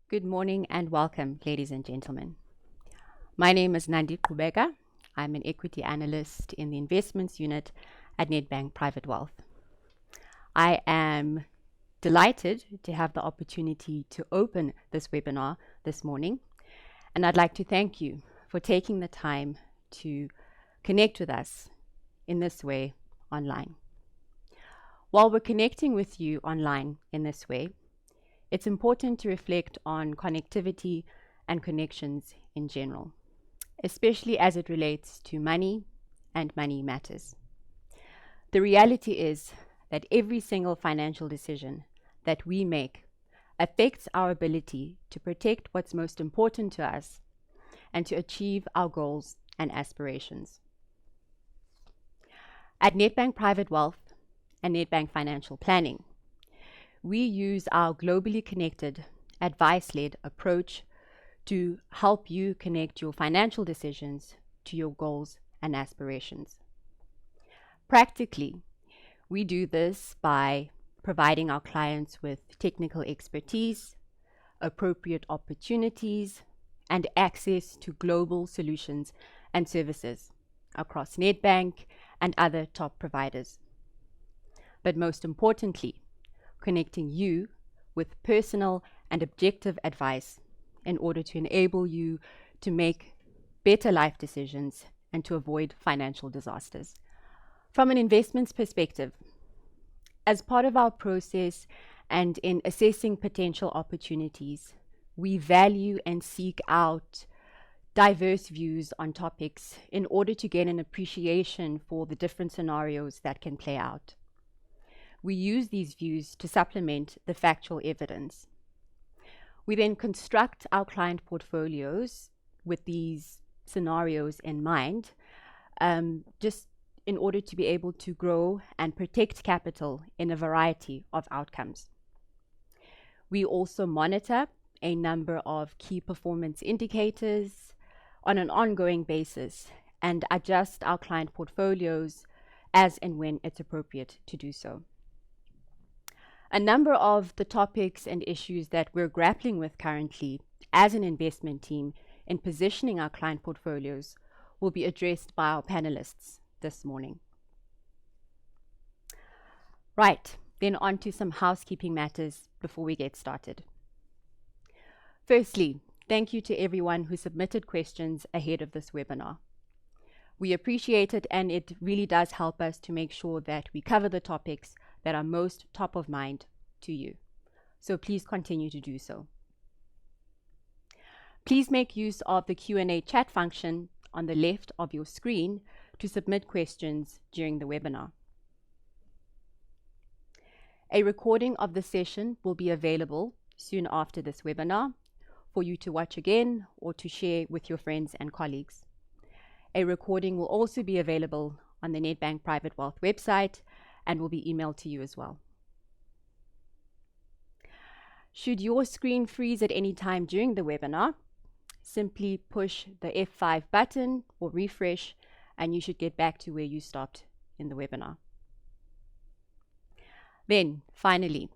Good morning and welcome, ladies and gentlemen. My name is Nicky. I'm an equity analyst in the investments unit at Nedbank Private Wealth. I am delighted to have the opportunity to open this webinar this morning, and I'd like to thank you for taking the time to connect with us in this way online. While we're connecting with you online in this way, it's important to reflect on connectivity and connections in general, especially as it relates to money and money matters. The reality is that every single financial decision that we make affects our ability to protect what's most important to us and to achieve our goals and aspirations. At Nedbank Private Wealth and Nedbank Financial Planning, we use our globally connected, advice-led approach to help you connect your financial decisions to your goals and aspirations. Practically, we do this by providing our clients with technical expertise, appropriate opportunities, and access to global solutions and services across Nedbank and other top providers. But most importantly, connecting you with personal and objective advice in order to enable you to make better life decisions and to avoid financial disasters. From an investments perspective, as part of our process and in assessing potential opportunities, we value and seek out diverse views on topics in order to gain an appreciation for the different scenarios that can play out. We use these views to supplement the factual evidence. We then construct our client portfolios with these scenarios in mind, just in order to be able to grow and protect capital in a variety of outcomes. We also monitor a number of key performance indicators on an ongoing basis and adjust our client portfolios as and when it's appropriate to do so. A number of the topics and issues that we're grappling with currently as an investment team in positioning our client portfolios will be addressed by our panelists this morning. Right, then on to some housekeeping matters before we get started. Firstly, thank you to everyone who submitted questions ahead of this webinar. We appreciate it, and it really does help us to make sure that we cover the topics that are most top of mind to you. So please continue to do so. Please make use of the Q&A chat function on the left of your screen to submit questions during the webinar. A recording of the session will be available soon after this webinar for you to watch again or to share with your friends and colleagues. A recording will also be available on the Nedbank Private Wealth website and will be emailed to you as well. Should your screen freeze at any time during the webinar, simply push the F5 button or refresh, and you should get back to where you stopped in the webinar. Then, finally,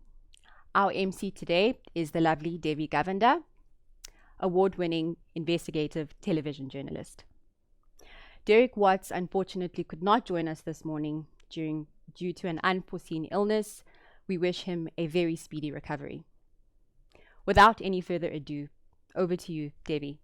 our MC today is the lovely Devi Govender, award-winning investigative television journalist. Derek Watts unfortunately could not join us this morning due to an unforeseen illness. We wish him a very speedy recovery. Without any further ado, over to you, Devi.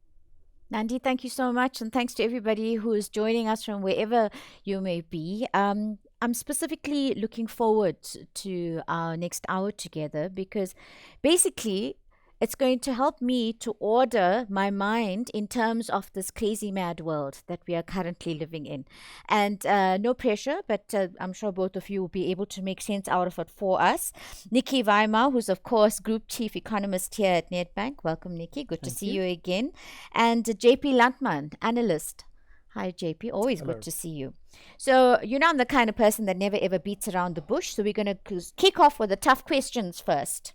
Nandi, thank you so much, and thanks to everybody who is joining us from wherever you may be. I'm specifically looking forward to our next hour together because basically it's going to help me to order my mind in terms of this crazy mad world that we are currently living in. And no pressure, but I'm sure both of you will be able to make sense out of it for us. Nicky Weimar, who's of course Group Chief Economist here at Nedbank. Welcome, Nicky. Good to see you again. And JP Landman, analyst. Hi, JP. Always Hello. Good to see you. So, you know, I'm the kind of person that never ever beats around the bush. So we're going to kick off with the tough questions first.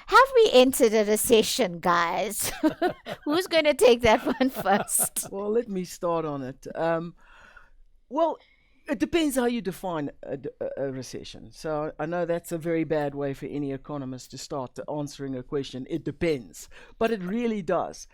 Have we entered a recession, guys? Who's going to take that one first? Well, let me start on it. Well, It depends how you define a recession. So I know that's a very bad way for any economist to start answering a question. It depends, but it really does.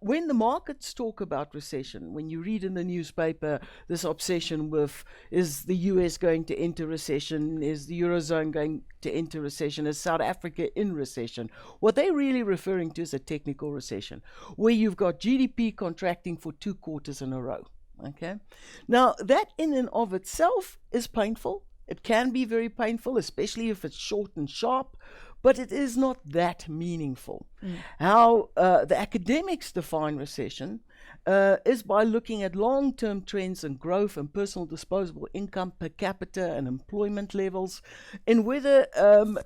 When the markets talk about recession, when you read in the newspaper this obsession with, is the US going to enter recession? Is the Eurozone going to enter recession? Is South Africa in recession? What they're really referring to is a technical recession, where you've got GDP contracting for 2 quarters in a row. Okay. Now, that in and of itself is painful. It can be very painful, especially if it's short and sharp, but it is not that meaningful. How the academics define recession is by looking at long-term trends in growth and personal disposable income per capita and employment levels, and whether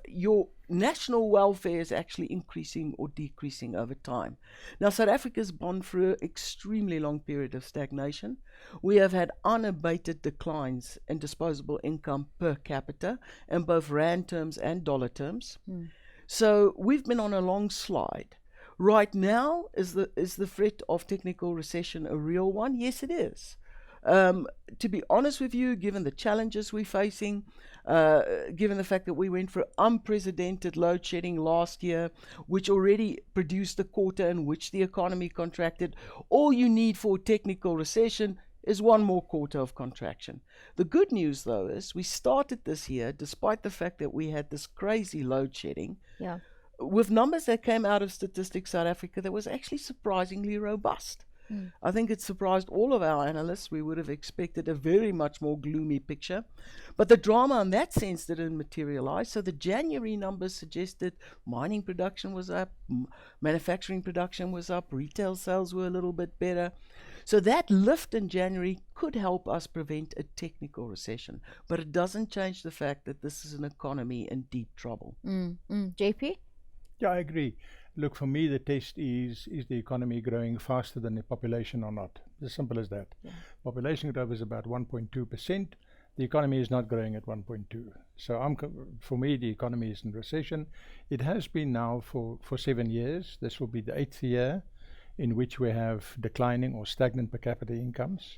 your national welfare is actually increasing or decreasing over time. Now, South Africa's gone through an extremely long period of stagnation. We have had unabated declines in disposable income per capita in both rand terms and dollar terms. So we've been on a long slide. Right now, is the threat of technical recession a real one? Yes, it is. To be honest with you, given the challenges we're facing, given the fact that we went through unprecedented load shedding last year, which already produced a quarter in which the economy contracted, all you need for a technical recession is one more quarter of contraction. The good news, though, is we started this year, despite the fact that we had this crazy load shedding, with numbers that came out of Statistics South Africa that was actually surprisingly robust. I think it surprised all of our analysts. We would have expected a very much more gloomy picture. But the drama in that sense didn't materialize. So the January numbers suggested mining production was up, manufacturing production was up, retail sales were a little bit better. So that lift in January could help us prevent a technical recession. But it doesn't change the fact that this is an economy in deep trouble. JP? Yeah, I agree. Look, for me, the test is the economy growing faster than the population or not? As simple as that. Population growth is about 1.2%. The economy is not growing at 1.2. So for me, the economy is in recession. It has been now for 7 years. This will be the 8th year in which we have declining or stagnant per capita incomes.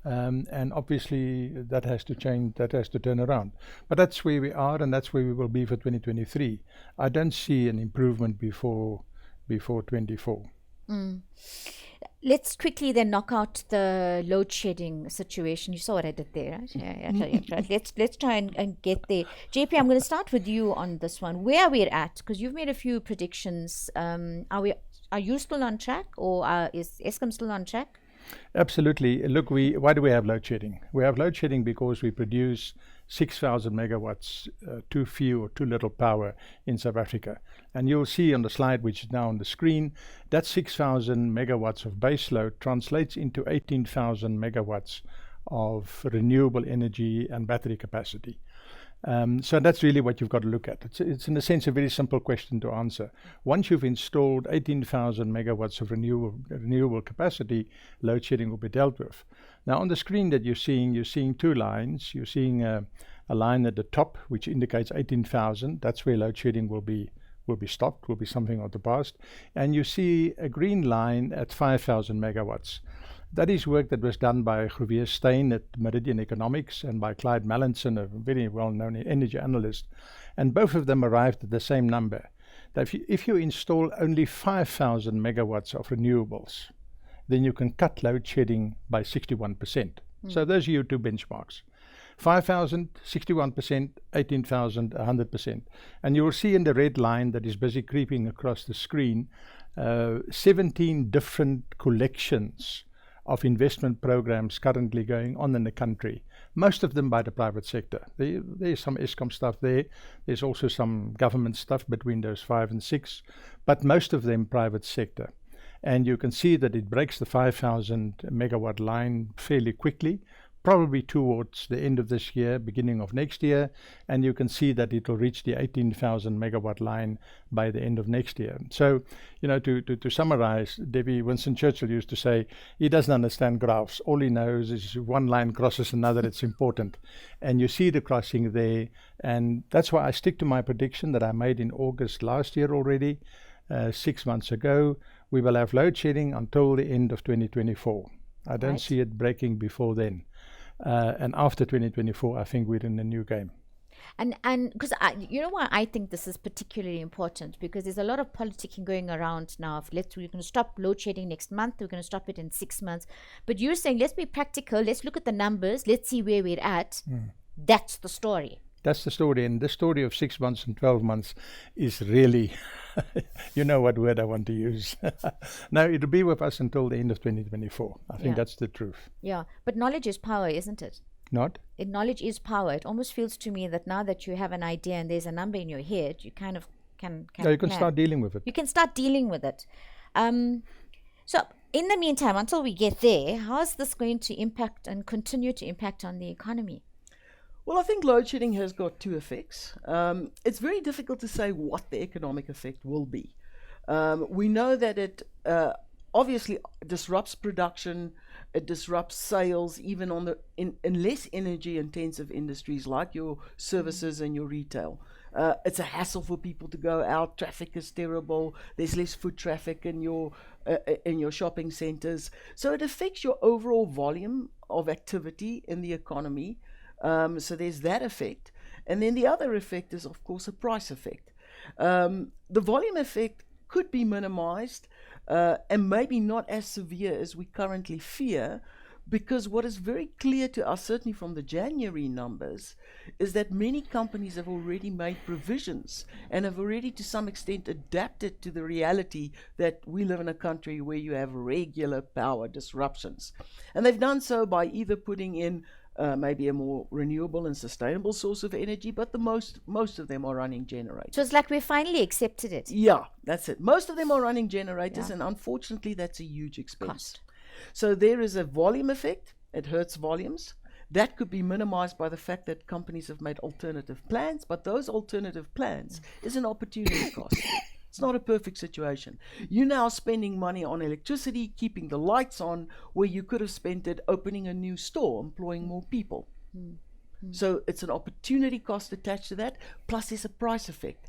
And obviously that has to change, that has to turn around. But that's where we are, and that's where we will be for 2023. I don't see an improvement before 24. Let's quickly then knock out the load shedding situation. You saw what I did there, right? Yeah, right. Let's try and get there. JP, I'm going to start with you on this one. Where are we at? Because you've made a few predictions. Are you still on track, or is Eskom still on track? Absolutely. Look, why do we have load shedding? We have load shedding because we produce 6,000 megawatts too few or too little power in South Africa. And you'll see on the slide, which is now on the screen, that 6,000 megawatts of base load translates into 18,000 megawatts of renewable energy and battery capacity. So that's really what you've got to look at. It's in a sense a very simple question to answer. Once you've installed 18,000 megawatts of renewable capacity, load shedding will be dealt with. Now on the screen that you're seeing 2 lines. You're seeing a line at the top which indicates 18,000. That's where load shedding will be stopped, will be something of the past. And you see a green line at 5,000 megawatts. That is work that was done by Javier Steyn at Meridian Economics and by Clyde Mallinson, a very well-known energy analyst. And both of them arrived at the same number. That if you install only 5,000 megawatts of renewables, then you can cut load shedding by 61%. So those are your 2 benchmarks. 5,000, 61%, 18,000, 100%. And you will see in the red line that is busy creeping across the screen, 17 different collections of investment programs currently going on in the country, most of them by the private sector. There's some Eskom stuff there. There's also some government stuff between those 5 and 6, but most of them private sector. And you can see that it breaks the 5,000 megawatt line fairly quickly, probably towards the end of this year, beginning of next year, and you can see that it will reach the 18,000 megawatt line by the end of next year. So, to summarize, Winston Churchill used to say, he doesn't understand graphs. All he knows is one line crosses another, it's important. And you see the crossing there, and that's why I stick to my prediction that I made in August last year already, 6 months ago. We will have load shedding until the end of 2024. I don't see it breaking before then. And after 2024, I think we're in a new game. And because you know why I think this is particularly important, because there's a lot of politicking going around now. If we're going to stop load shedding next month, we're going to stop it in 6 months. But you're saying, let's be practical, let's look at the numbers, let's see where we're at. That's the story. That's the story, and the story of 6 months and 12 months is really, you know what word I want to use. No, it'll be with us until the end of 2024. I think that's the truth. Yeah, but knowledge is power, isn't it? Not? Knowledge is power. It almost feels to me that now that you have an idea and there's a number in your head, you kind of can you can start dealing with it. You can start dealing with it. So in the meantime, until we get there, how is this going to impact and continue to impact on the economy? Well, I think load shedding has got two effects. It's very difficult to say what the economic effect will be. We know that it obviously disrupts production, it disrupts sales, even on in less energy intensive industries like your services and your retail. It's a hassle for people to go out. Traffic is terrible. There's less foot traffic in your shopping centers. So it affects your overall volume of activity in the economy. So there's that effect. And then the other effect is, of course, a price effect. The volume effect could be minimized and maybe not as severe as we currently fear, because what is very clear to us, certainly from the January numbers, is that many companies have already made provisions and have already to some extent adapted to the reality that we live in a country where you have regular power disruptions. And they've done so by either putting in maybe a more renewable and sustainable source of energy, but most of them are running generators. So it's like we finally accepted it. Yeah, that's it. Most of them are running generators, and unfortunately that's a huge expense. Cost. So there is a volume effect. It hurts volumes. That could be minimized by the fact that companies have made alternative plans, but those alternative plans is an opportunity cost. It's not a perfect situation. You're now spending money on electricity, keeping the lights on, where you could have spent it opening a new store, employing more people. So it's an opportunity cost attached to that, plus there's a price effect.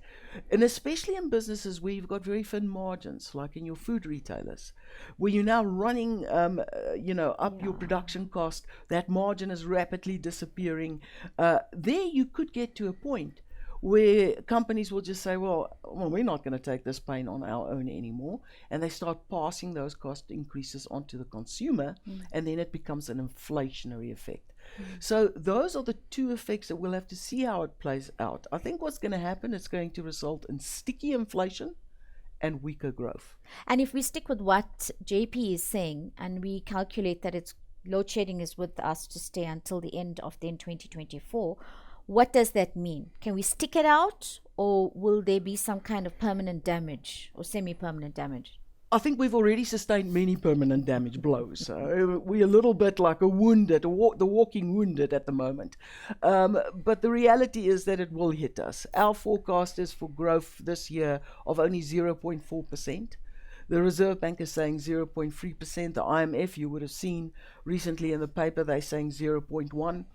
And especially in businesses where you've got very thin margins, like in your food retailers, where you're now running, up your production cost, that margin is rapidly disappearing. There you could get to a point where companies will just say, well, we're not going to take this pain on our own anymore. And they start passing those cost increases onto the consumer, and then it becomes an inflationary effect. So those are the two effects that we'll have to see how it plays out. I think what's going to happen, it's going to result in sticky inflation and weaker growth. And if we stick with what JP is saying, and we calculate that it's load shedding is with us to stay until the end of 2024, what does that mean? Can we stick it out, or will there be some kind of permanent damage or semi-permanent damage? I think we've already sustained many permanent damage blows. We're a little bit like a wounded, the walking wounded at the moment. But the reality is that it will hit us. Our forecast is for growth this year of only 0.4%. The Reserve Bank is saying 0.3%. The IMF, you would have seen recently in the paper, they're saying 0.1%.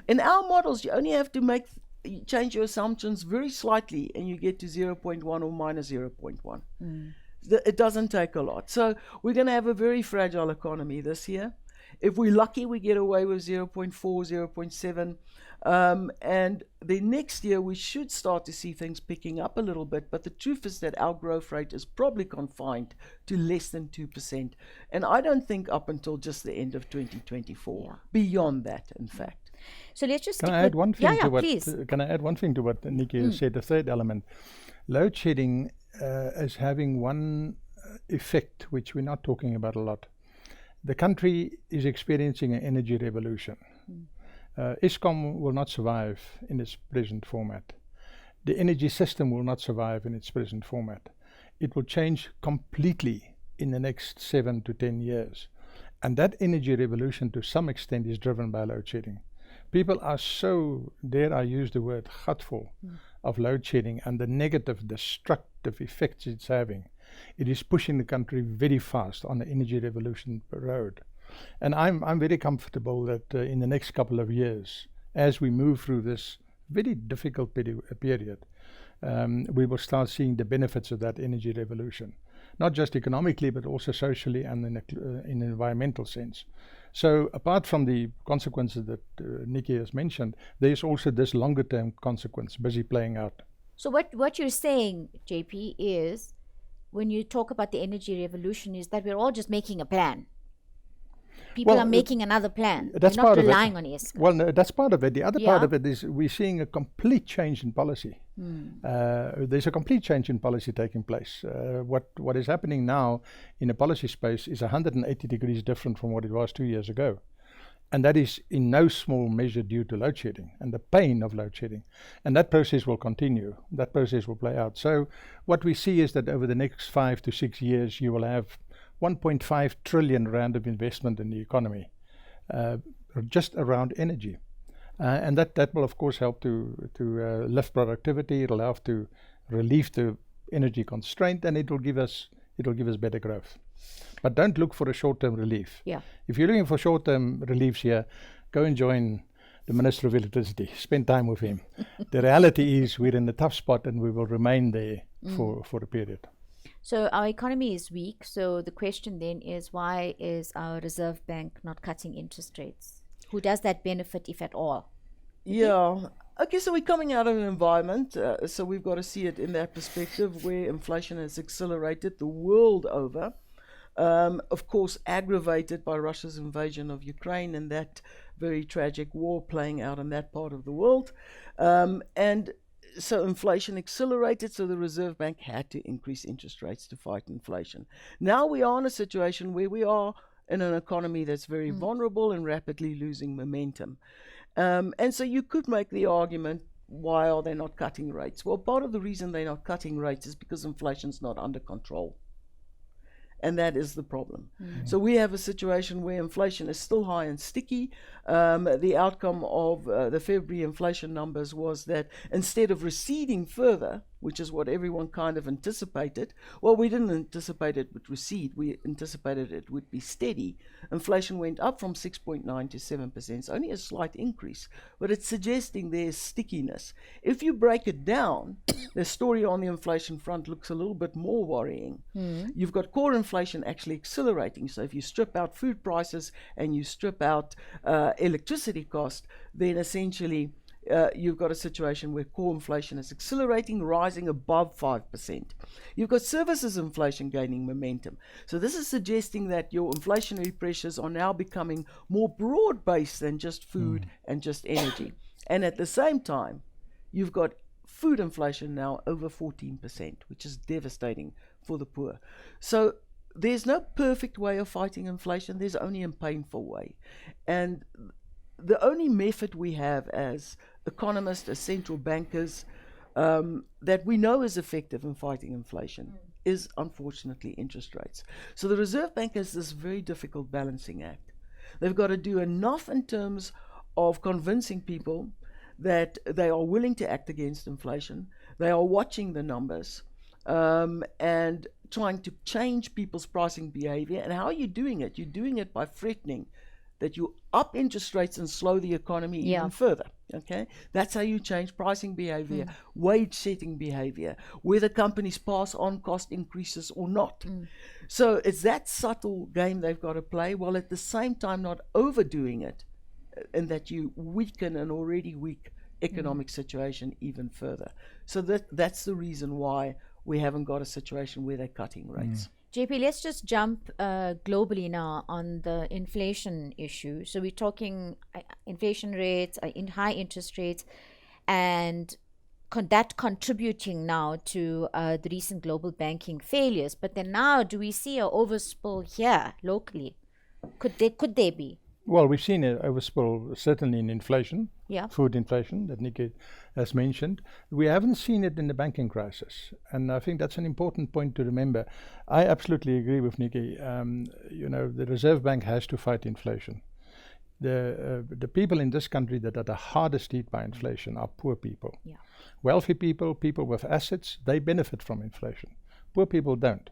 In our models, you only have to change your assumptions very slightly, and you get to 0.1 or minus 0.1. It doesn't take a lot. So we're going to have a very fragile economy this year. If we're lucky, we get away with 0.4, 0.7. And the next year, we should start to see things picking up a little bit. But the truth is that our growth rate is probably confined to less than 2%. And I don't think up until just the end of 2024. Yeah. Beyond that, in fact. So let's just Can I add one thing to what? Please. Can I add one thing to what Nicky has said? The third element, load shedding is having one effect which we're not talking about a lot. The country is experiencing an energy revolution. Eskom will not survive in its present format. The energy system will not survive in its present format. It will change completely in the next 7 to 10 years. And that energy revolution to some extent is driven by load shedding. People are so, dare I use the word, gutful of load shedding and the negative, destructive effects it's having. It is pushing the country very fast on the energy revolution road. And I'm very comfortable that in the next couple of years, as we move through this very difficult period, we will start seeing the benefits of that energy revolution. Not just economically, but also socially and in an environmental sense. So apart from the consequences that Nicky has mentioned, there's also this longer term consequence busy playing out. So what you're saying, JP, is when you talk about the energy revolution is that we're all just making a plan. People are making another plan. That's They're not part of it. relying on Eskom. Well, no, that's part of it. The other part of it is we're seeing a complete change in policy. There's a complete change in policy taking place. What is happening now in the policy space is 180 degrees different from what it was 2 years ago. And that is in no small measure due to load shedding and the pain of load shedding. And that process will continue. That process will play out. So what we see is that over the next 5 to 6 years, you will have 1.5 trillion rand of investment in the economy, just around energy. And that will, of course, help to lift productivity. It'll help to relieve the energy constraint, and it'll give us better growth. But don't look for a short-term relief. Yeah. If you're looking for short-term reliefs here, go and join the Minister of Electricity. Spend time with him. The reality is we're in a tough spot, and we will remain there for a period. So our economy is weak. So the question then is, why is our Reserve Bank not cutting interest rates? Who does that benefit, if at all? Yeah. Okay, so we're coming out of an environment, so we've got to see it in that perspective, where inflation has accelerated the world over. Of course, aggravated by Russia's invasion of Ukraine and that very tragic war playing out in that part of the world. And so inflation accelerated, so the Reserve Bank had to increase interest rates to fight inflation. Now we are in a situation where we are in an economy that's very vulnerable and rapidly losing momentum. And so you could make the argument, why are they not cutting rates? Well, part of the reason they're not cutting rates is because inflation's not under control. And that is the problem. So we have a situation where inflation is still high and sticky. The outcome of the February inflation numbers was that instead of receding further, which is what everyone kind of anticipated, well, we didn't anticipate it would recede. We anticipated it would be steady. Inflation went up from 6.9 to 7%. It's only a slight increase, but it's suggesting there's stickiness. If you break it down, the story on the inflation front looks a little bit more worrying. You've got core inflation actually accelerating. So if you strip out food prices and you strip out electricity cost, then essentially you've got a situation where core inflation is accelerating, rising above 5%. You've got services inflation gaining momentum. So this is suggesting that your inflationary pressures are now becoming more broad-based than just food and just energy. And at the same time, you've got food inflation now over 14%, which is devastating for the poor. So there's no perfect way of fighting inflation. There's only a painful way. And the only method we have as economists, as central bankers, that we know is effective in fighting inflation is, unfortunately, interest rates. So the Reserve Bank has this very difficult balancing act. They've got to do enough in terms of convincing people that they are willing to act against inflation. They are watching the numbers and trying to change people's pricing behavior. And how are you doing it? You're doing it by threatening that you up interest rates and slow the economy even further. Okay, that's how you change pricing behavior, wage setting behavior, whether companies pass on cost increases or not. So it's that subtle game they've got to play, while at the same time not overdoing it, and that you weaken an already weak economic situation even further. So that's the reason why we haven't got a situation where they're cutting rates. JP, let's just jump globally now on the inflation issue. So we're talking inflation rates, in high interest rates, and that contributing now to the recent global banking failures. But then now, do we see an overspill here locally? Could there be? Well, we've seen an overspill certainly in inflation, Yeah. food inflation that Nicky has mentioned. We haven't seen it in the banking crisis, and I think that's an important point to remember. I absolutely agree with Nicky. The Reserve Bank has to fight inflation. The people in this country that are the hardest hit by inflation are poor people. Yeah. Wealthy people, people with assets, they benefit from inflation. Poor people don't.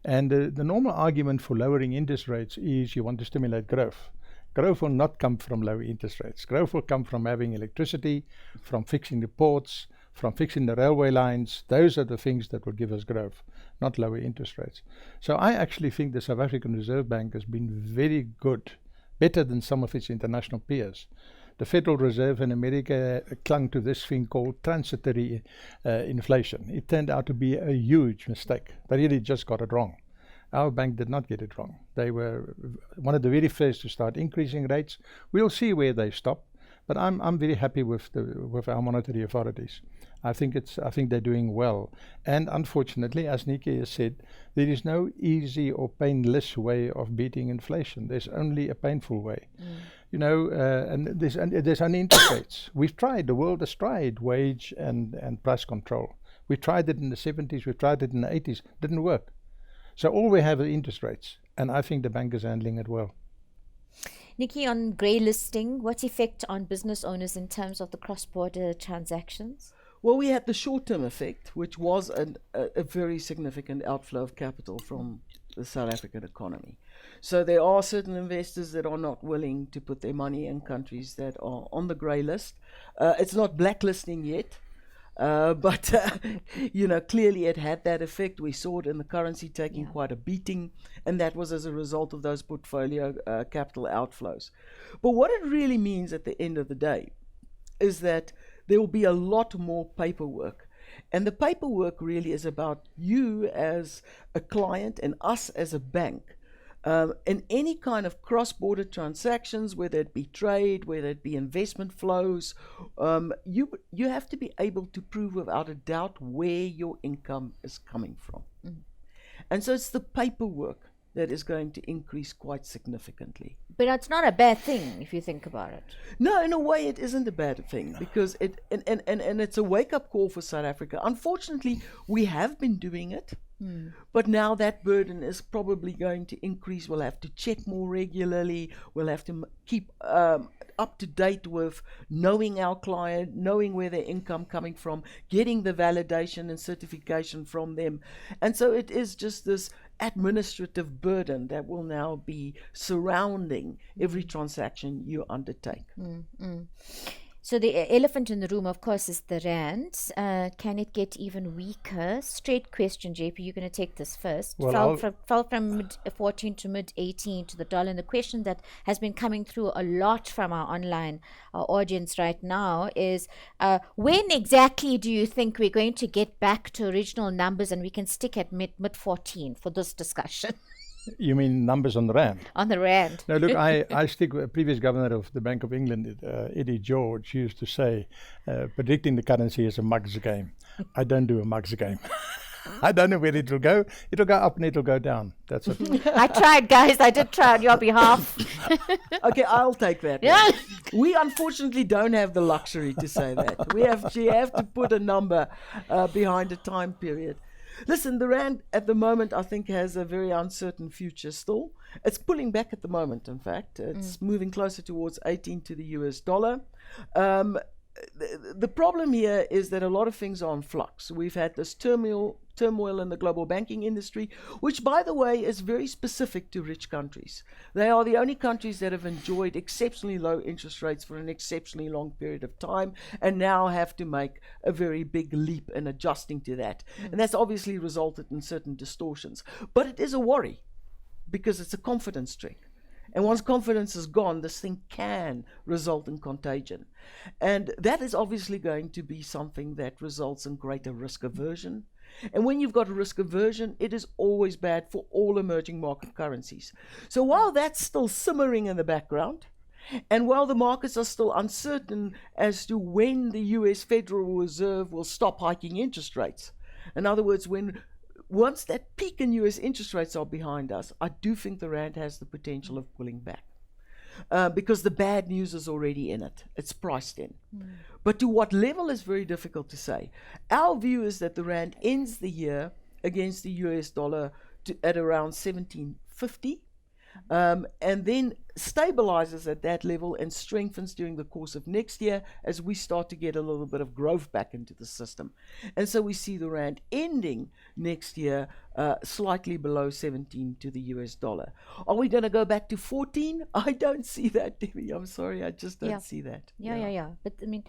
And the normal argument for lowering interest rates is you want to stimulate growth. Growth will not come from low interest rates. Growth will come from having electricity, from fixing the ports, from fixing the railway lines. Those are the things that will give us growth, not lower interest rates. So I actually think the South African Reserve Bank has been very good better than some of its international peers. The Federal Reserve in America clung to this thing called transitory inflation. It turned out to be a huge mistake. They really just got it wrong. Our bank did not get it wrong. They were one of the very first to start increasing rates. We'll see where they stop, but I'm very happy with our monetary authorities. I think they're doing well. And unfortunately, as Nicky has said, there is no easy or painless way of beating inflation. There's only a painful way. You know, and there's only interest rates. We've tried, the world has tried wage and price control. We tried it in the 70s, we tried it in the 80s, didn't work. So all we have are interest rates, and I think the bank is handling it well. Nicky, on grey listing, what's effect on business owners in terms of the cross-border transactions? Well, we had the short-term effect, which was a very significant outflow of capital from the South African economy. So there are certain investors that are not willing to put their money in countries that are on the grey list. It's not blacklisting yet, but you know, clearly it had that effect. We saw it in the currency taking quite a beating, and that was as a result of those portfolio capital outflows. But what it really means at the end of the day is that there will be a lot more paperwork. And the paperwork really is about you as a client and us as a bank. In any kind of cross-border transactions, whether it be trade, whether it be investment flows, you have to be able to prove without a doubt where your income is coming from. And so it's the paperwork that is going to increase quite significantly. But it's not a bad thing if you think about it. No, in a way it isn't a bad thing, because it and it's a wake-up call for South Africa. Unfortunately, we have been doing it, but now that burden is probably going to increase. We'll have to check more regularly. We'll have to keep up to date with knowing our client, knowing where their income coming from, getting the validation and certification from them. And so it is just this administrative burden that will now be surrounding every transaction you undertake. So the elephant in the room, of course, is the rand. Can it get even weaker? Straight question, JP. You're going to take this first. Well, fell from mid 14 to mid 18 to the dollar. And the question that has been coming through a lot from our online audience right now is, when exactly do you think we're going to get back to original numbers and we can stick at mid 14 for this discussion? You mean numbers on the rand? On the rand. No, look, I stick with previous governor of the Bank of England, Eddie George, used to say, predicting the currency is a mug's game. I don't do a mug's game. I don't know where it will go. It'll go up and it'll go down. That's it. I tried, guys. I did try on your behalf. Okay, I'll take that. Yeah. We unfortunately don't have the luxury to say that. We actually have to put a number behind a time period. Listen, the rand at the moment, I think, has a very uncertain future still. It's pulling back at the moment, in fact. It's moving closer towards 18 to the US dollar. The problem here is that a lot of things are in flux. We've had this turmoil in the global banking industry, which, by the way, is very specific to rich countries. They are the only countries that have enjoyed exceptionally low interest rates for an exceptionally long period of time, and now have to make a very big leap in adjusting to that. And that's obviously resulted in certain distortions. But it is a worry, because it's a confidence trick. And once confidence is gone, this thing can result in contagion. And that is obviously going to be something that results in greater risk aversion. And when you've got a risk aversion, it is always bad for all emerging market currencies. So while that's still simmering in the background, and while the markets are still uncertain as to when the US Federal Reserve will stop hiking interest rates, in other words, once that peak in US interest rates are behind us, I do think the rand has the potential of pulling back. Because the bad news is already in it. It's priced in. But to what level is very difficult to say. Our view is that the rand ends the year against the US dollar at around 17.50, and then stabilizes at that level and strengthens during the course of next year as we start to get a little bit of growth back into the system. And so we see the rand ending next year slightly below 17 to the US dollar. Are we going to go back to 14? I don't see that, Debbie. I'm sorry, I just don't see that. Yeah. But I mean,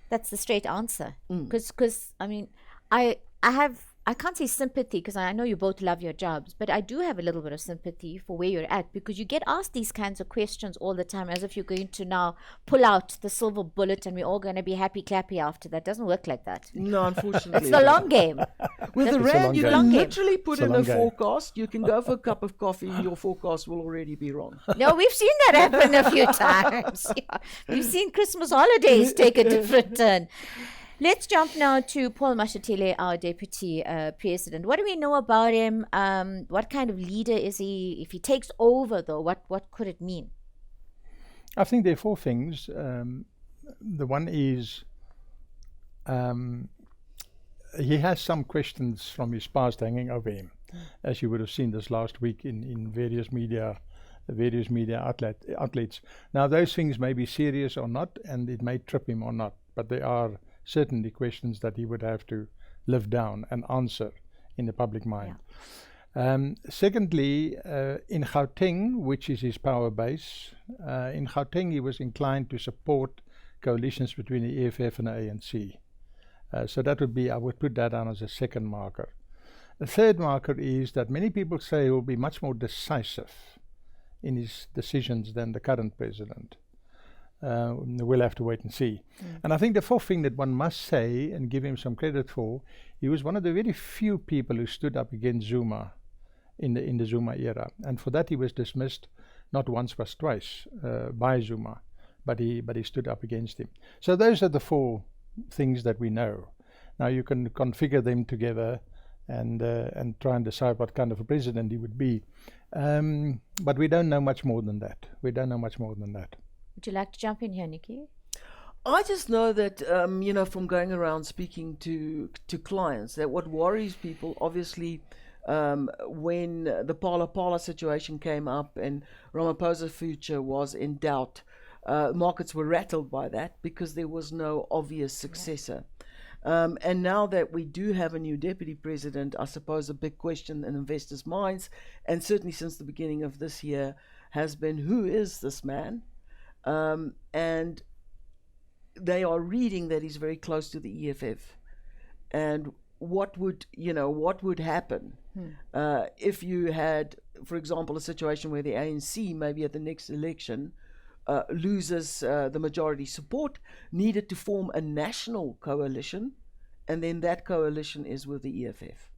that's the straight answer. Because I mean, I have I can't say sympathy because I know you both love your jobs, but I do have a little bit of sympathy for where you're at, because you get asked these kinds of questions all the time as if you're going to now pull out the silver bullet and we're all going to be happy clappy after that. Doesn't work like that. No, unfortunately. It's the long game. With the It's a rand, long you game. can Long game. literally put It's a in a long game. forecast. You can go for a cup of coffee. Your forecast will already be wrong. No, we've seen that happen a few times. Yeah. We've seen Christmas holidays take a different turn. Let's jump now to Paul Mashatile, our Deputy President. What do we know about him? What kind of leader is he? If he takes over, though, what could it mean? I think there are four things. The one is he has some questions from his past hanging over him, as you would have seen this last week in various media outlets. Now, those things may be serious or not, and it may trip him or not, but there are certainly questions that he would have to live down and answer in the public mind. Secondly, in Gauteng, which is his power base, in Gauteng he was inclined to support coalitions between the EFF and the ANC. So that would be, I would put that down as a second marker. The third marker is that many people say he will be much more decisive in his decisions than the current president. We'll have to wait and see. And I think the fourth thing that one must say and give him some credit for, he was one of the very few people who stood up against Zuma in the Zuma era, and for that he was dismissed not once but twice by Zuma, but he stood up against him. So those are the four things that we know. Now you can configure them together and try and decide what kind of a president he would be, but we don't know much more than that. Would you like to jump in here, Nicky? I just know that, from going around speaking to clients, that what worries people, obviously, when the Pala situation came up and Ramaphosa's future was in doubt, markets were rattled by that because there was no obvious successor. And now that we do have a new deputy president, I suppose a big question in investors' minds, and certainly since the beginning of this year, has been, who is this man? And they are reading that he's very close to the EFF. And what would happen if you had, for example, a situation where the ANC maybe at the next election loses the majority support, needed to form a national coalition, and then that coalition is with the EFF.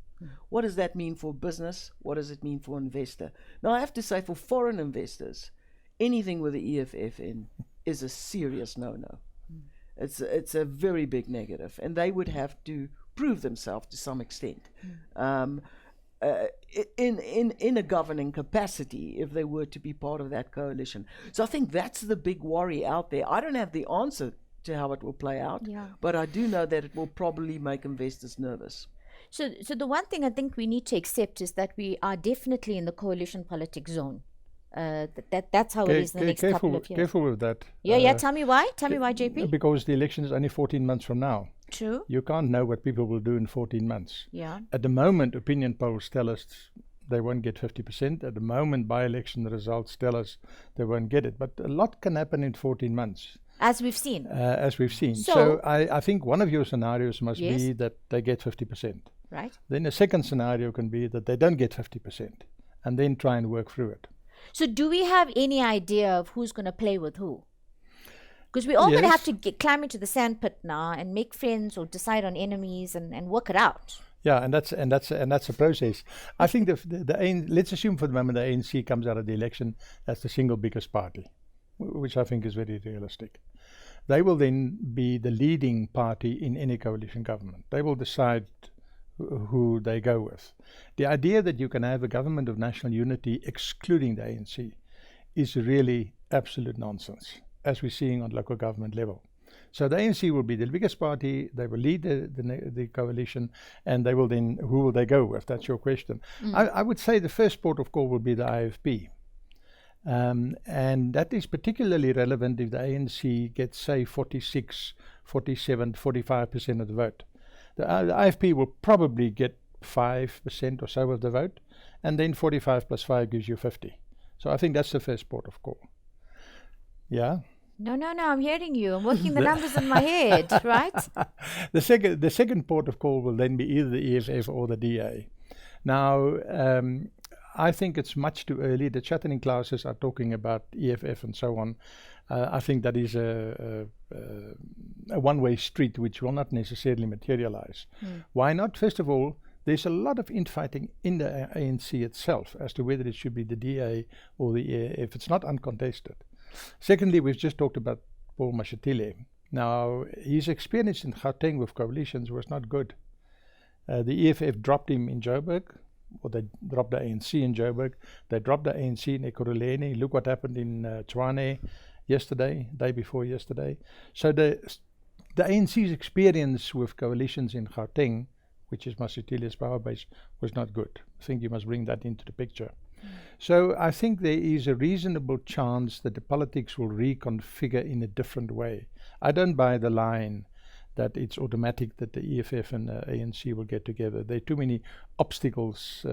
What does that mean for business? What does it mean for investor? Now, I have to say, for foreign investors, anything with the EFF in is a serious no-no. It's a very big negative, and they would have to prove themselves to some extent in a governing capacity if they were to be part of that coalition. So I think that's the big worry out there. I don't have the answer to how it will play out, but I do know that it will probably make investors nervous. So the one thing I think we need to accept is that we are definitely in the coalition politics zone. That's how it is in the next couple of years. Careful with that. Tell me why, JP. Because the election is only 14 months from now. True. You can't know what people will do in 14 months. Yeah. At the moment, opinion polls tell us they won't get 50%. At the moment, by-election results tell us they won't get it. But a lot can happen in 14 months. As we've seen. So I think one of your scenarios must be that they get 50%. Right. Then the second scenario can be that they don't get 50%, and then try and work through it. So do we have any idea of who's going to play with who? Because we're all going to have to climb into the sandpit now and make friends or decide on enemies and work it out. Yeah, and that's a process. I think let's assume for the moment the ANC comes out of the election as the single biggest party, which I think is very realistic. They will then be the leading party in any coalition government. They will decide who they go with. The idea that you can have a government of national unity excluding the ANC is really absolute nonsense, as we're seeing on local government level. So the ANC will be the biggest party, they will lead the coalition, and they will then, who will they go with? That's your question. I would say the first port of call will be the IFP. And that is particularly relevant if the ANC gets, say, 46, 47, 45% of the vote. The IFP will probably get 5% or so of the vote, and then 45 plus 5 gives you 50. So I think that's the first port of call. Yeah. No, I'm hearing you. I'm working the numbers in my head, right? The second port of call will then be either the EFF or the DA. Now, I think it's much too early. The chattering classes are talking about EFF and so on. I think that is a one-way street which will not necessarily materialize. Why not? First of all, there's a lot of infighting in the ANC itself as to whether it should be the DA or the EFF. It's not uncontested. Secondly, we've just talked about Paul Mashatile. Now, his experience in Gauteng with coalitions was not good. The EFF dropped him in Joburg, or they dropped the ANC in Joburg. They dropped the ANC in Ekurhuleni. Look what happened in Tshwane yesterday, day before yesterday. So the ANC's experience with coalitions in Gauteng, which is Masatile's power base, was not good. I think you must bring that into the picture. So I think there is a reasonable chance that the politics will reconfigure in a different way. I don't buy the line that it's automatic that the EFF and the ANC will get together. There are too many obstacles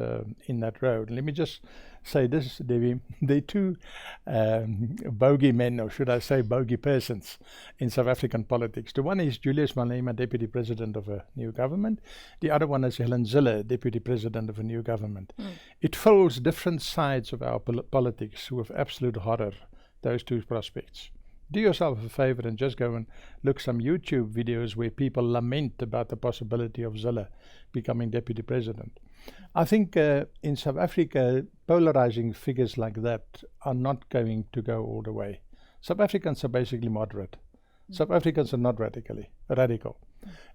in that road. Let me just say this, Devi. There are two bogey men, or should I say bogey persons, in South African politics. The one is Julius Malema, Deputy President of a new government. The other one is Helen Zille, Deputy President of a new government. It fills different sides of our politics with absolute horror, those two prospects. Do yourself a favor and just go and look some YouTube videos where people lament about the possibility of Zille becoming deputy president. I think in South Africa, polarizing figures like that are not going to go all the way. South Africans are basically moderate. South Africans are not radical.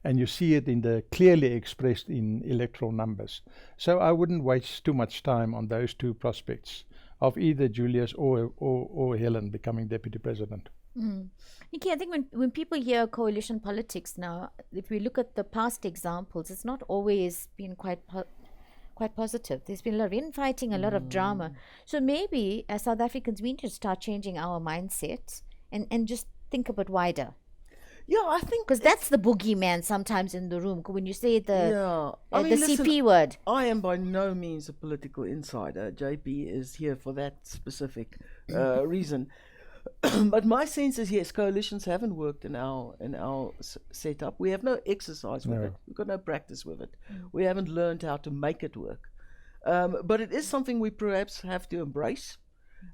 And you see it clearly expressed in electoral numbers. So I wouldn't waste too much time on those two prospects of either Julius or Helen becoming deputy president. Nicky, I think when people hear coalition politics now, if we look at the past examples, it's not always been quite positive. There's been a lot of infighting, a lot of drama. So maybe as South Africans, we need to start changing our mindset and just think a bit wider. Yeah, I think because that's the boogeyman sometimes in the room. When you say the listen, CP word, I am by no means a political insider. JP is here for that specific reason. But my sense is, yes, coalitions haven't worked in our setup. We have no exercise with it. We've got no practice with it. We haven't learned how to make it work. But it is something we perhaps have to embrace,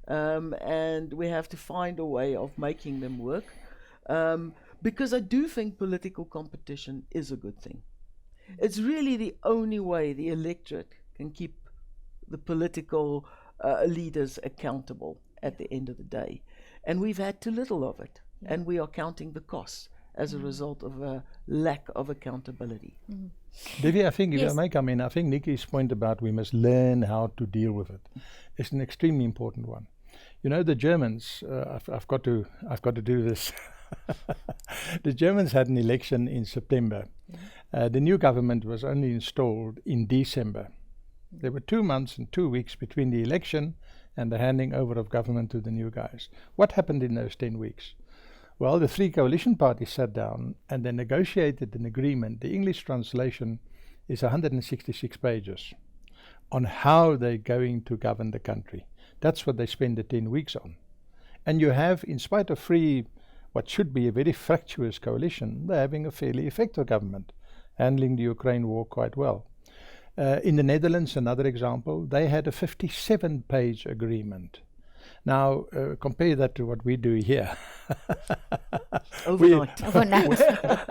and we have to find a way of making them work. Because I do think political competition is a good thing. It's really the only way the electorate can keep the political leaders accountable at the end of the day. And we've had too little of it, and we are counting the costs as a result of a lack of accountability. Devi, I think if I may come in, I think Nicky's point about we must learn how to deal with it is an extremely important one. You know, the Germans, I've got to do this. The Germans had an election in September. The new government was only installed in December. There were 2 months and 2 weeks between the election and the handing over of government to the new guys. What happened in those 10 weeks? Well, the three coalition parties sat down and they negotiated an agreement. The English translation is 166 pages on how they're going to govern the country. That's what they spend the 10 weeks on. And you have, in spite of what should be a very fractious coalition, they're having a fairly effective government, handling the Ukraine war quite well. In the Netherlands, another example, they had a 57-page agreement. Now, compare that to what we do here. Overnight.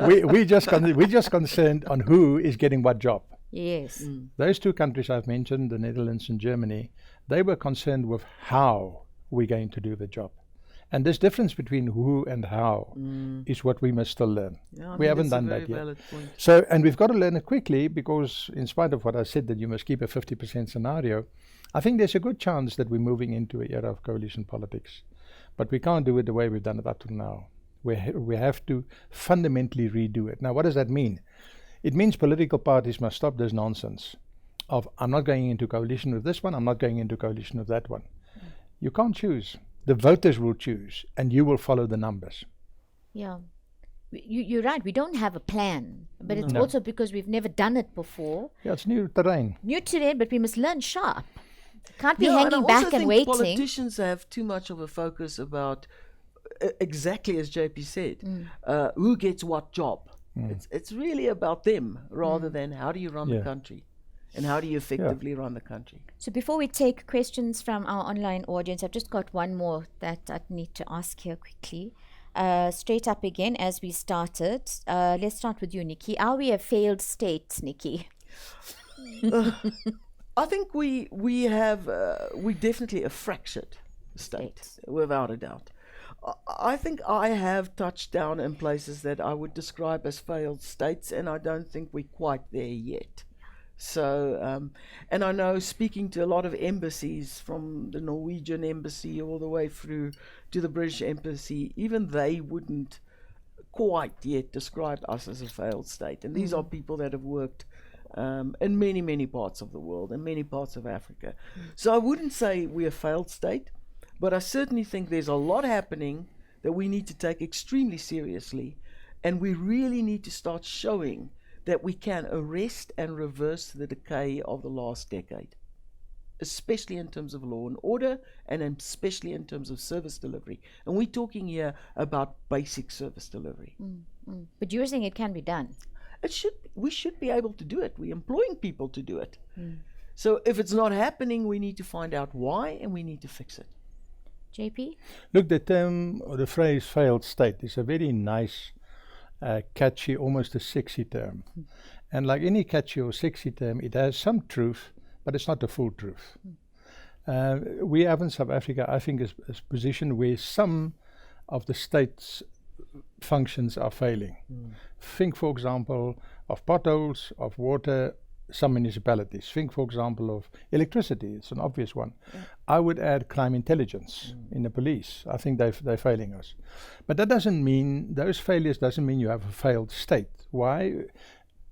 We're just concerned on who is getting what job. Yes. Those two countries I've mentioned, the Netherlands and Germany, they were concerned with how we're going to do the job. And this difference between who and how is what we must still learn. Yeah, we haven't done that yet. So, and we've got to learn it quickly, because in spite of what I said that you must keep a 50% scenario, I think there's a good chance that we're moving into an era of coalition politics. But we can't do it the way we've done it up to now. We have to fundamentally redo it. Now, what does that mean? It means political parties must stop this nonsense of, I'm not going into coalition with this one, I'm not going into coalition with that one. You can't choose. The voters will choose, and you will follow the numbers. Yeah. You're right. We don't have a plan, but it's also because we've never done it before. Yeah, it's new terrain. New terrain, but we must learn sharp. Can't be hanging back and waiting. Politicians have too much of a focus about exactly as JP said, who gets what job. It's really about them rather than how do you run the country and how do you effectively run the country. So before we take questions from our online audience, I've just got one more that I need to ask here quickly. Straight up again, as we started. Let's start with you, Nicky. Are we a failed state, Nicky? I think we definitely a fractured state, without a doubt. I think I have touched down in places that I would describe as failed states, and I don't think we're quite there yet. So, and I know, speaking to a lot of embassies, from the Norwegian embassy all the way through to the British embassy, even they wouldn't quite yet describe us as a failed state. And these are people that have worked in many, many parts of the world, in many parts of Africa. So I wouldn't say we're a failed state, but I certainly think there's a lot happening that we need to take extremely seriously, and we really need to start showing that we can arrest and reverse the decay of the last decade, especially in terms of law and order, and especially in terms of service delivery. And we're talking here about basic service delivery. But you're saying it can be done. We should be able to do it. We're employing people to do it. So if it's not happening, we need to find out why, and we need to fix it. JP? Look, the term or the phrase failed state is a very nice, catchy, almost a sexy term. And like any catchy or sexy term, it has some truth, but it's not the full truth. We have in South Africa, I think, is positioned where some of the state's functions are failing. Think, for example, of potholes, of water, some municipalities. Think, for example, of electricity. It's an obvious one. I would add crime intelligence in the police. I think they're failing us. But that doesn't mean, those failures doesn't mean you have a failed state. Why?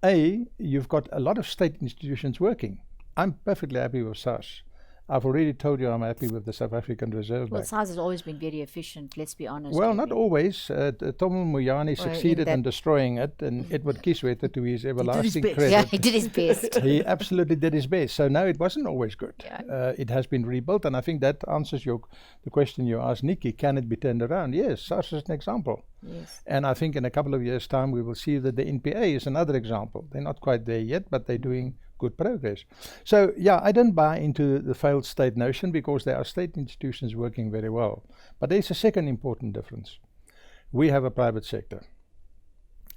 You've got a lot of state institutions working. I'm perfectly happy with SARS. I've already told you I'm happy with the South African Reserve Well, Bank. SARS has always been very efficient, let's be honest. Well, JP. not always. Tomo Moyane succeeded in destroying it, and Edward Kieswetter, to his everlasting credit. Yeah, he did his best. He absolutely did his best. So no, it wasn't always good. It has been rebuilt, and I think that answers the question you asked, Nicky. Can it be turned around? Yes, SARS is an example. Yes. And I think in a couple of years' time we will see that the NPA is another example. They're not quite there yet, but they're doing good progress. So yeah, I don't buy into the failed state notion, because there are state institutions working very well. But there's a second important difference. We have a private sector,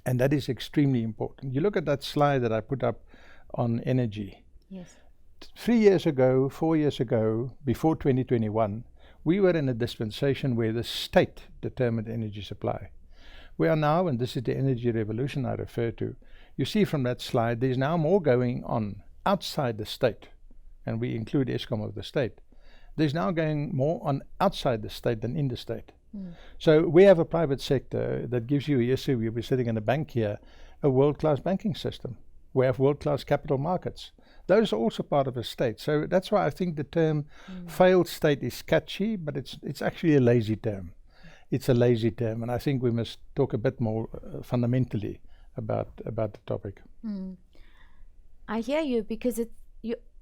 and that is extremely important. You look at that slide that I put up on energy. Yes. 3 years ago, 4 years ago, before 2021, we were in a dispensation where the state determined energy supply. We are now, and this is the energy revolution I refer to, you see from that slide, there's now more going on outside the state, and we include Eskom of the state. There's now going more on outside the state than in the state. So we have a private sector that gives you, yesterday we were sitting in a bank here, a world-class banking system. We have world-class capital markets. Those are also part of a state. So that's why I think the term failed state is catchy, but it's actually a lazy term. It's a lazy term, and I think we must talk a bit more fundamentally about the topic. I hear you, because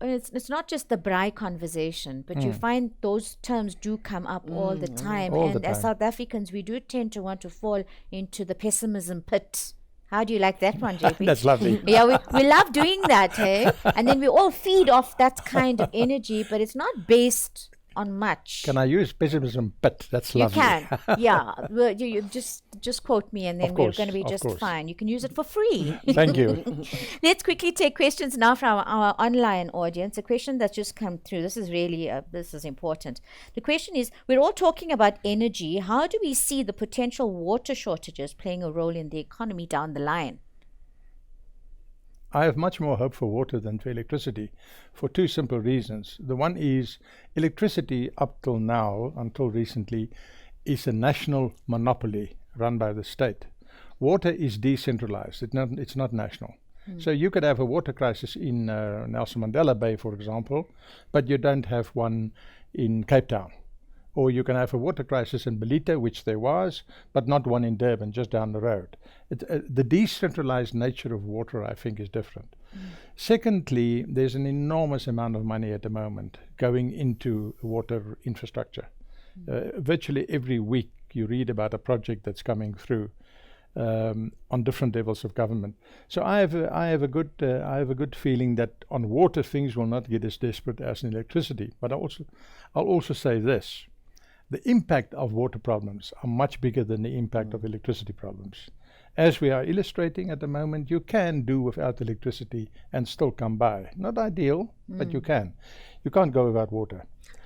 it's not just the Braai conversation, but you find those terms do come up all the time. And as South Africans, we do tend to want to fall into the pessimism pit. How do you like that one, JP? That's lovely. Yeah, we love doing that, hey? And then we all feed off that kind of energy, but it's not based on much. Can I use pessimism? But that's lovely. You can, yeah. Well, you just quote me, and then we're going to be just fine. You can use it for free. Thank you. Let's quickly take questions now from our online audience. A question that's just come through. This is really this is important. The question is: we're all talking about energy. How do we see the potential water shortages playing a role in the economy down the line? I have much more hope for water than for electricity, for two simple reasons. The one is electricity up till now, until recently, is a national monopoly run by the state. Water is decentralized. It's not national. So you could have a water crisis in Nelson Mandela Bay, for example, but you don't have one in Cape Town. Or you can have a water crisis in Belita, which there was, but not one in Durban, just down the road. The decentralized nature of water, I think, is different. Secondly, there's an enormous amount of money at the moment going into water infrastructure. Virtually every week, you read about a project that's coming through on different levels of government. So I have a good feeling that on water things will not get as desperate as in electricity. But I'll also say this: the impact of water problems are much bigger than the impact of electricity problems. As we are illustrating at the moment, you can do without electricity and still come by. Not ideal, but you can. You can't go without water.